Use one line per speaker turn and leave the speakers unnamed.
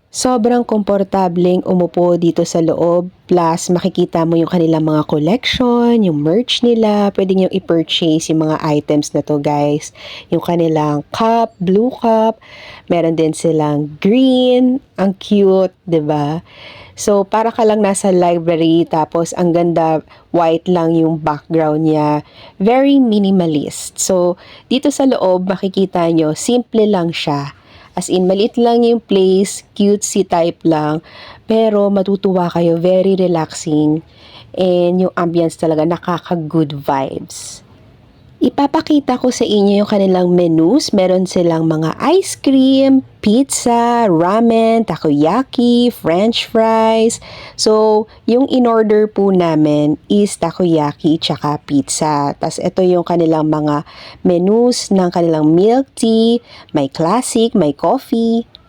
Sobrang komportableng umupo dito sa loob, plus makikita mo yung kanilang mga collection, yung merch nila, pwede niyong i-purchase yung mga items na 'to guys. Yung kanilang cup, blue cup, meron din silang green, ang cute, 'di ba? So, para ka lang nasa library tapos ang ganda, white lang yung background niya, very minimalist. So, dito sa loob makikita nyo, simple lang siya. As in, maliit lang yung place, cutesy type lang, pero matutuwa kayo, very relaxing, and yung ambience talaga nakaka-good vibes. Ipapakita ko sa inyo yung kanilang menus. Meron silang mga ice cream, pizza, ramen, takoyaki, french fries. So, yung in-order po namin is takoyaki tsaka pizza. Tapos ito yung kanilang mga menus ng kanilang milk tea, may classic, may coffee.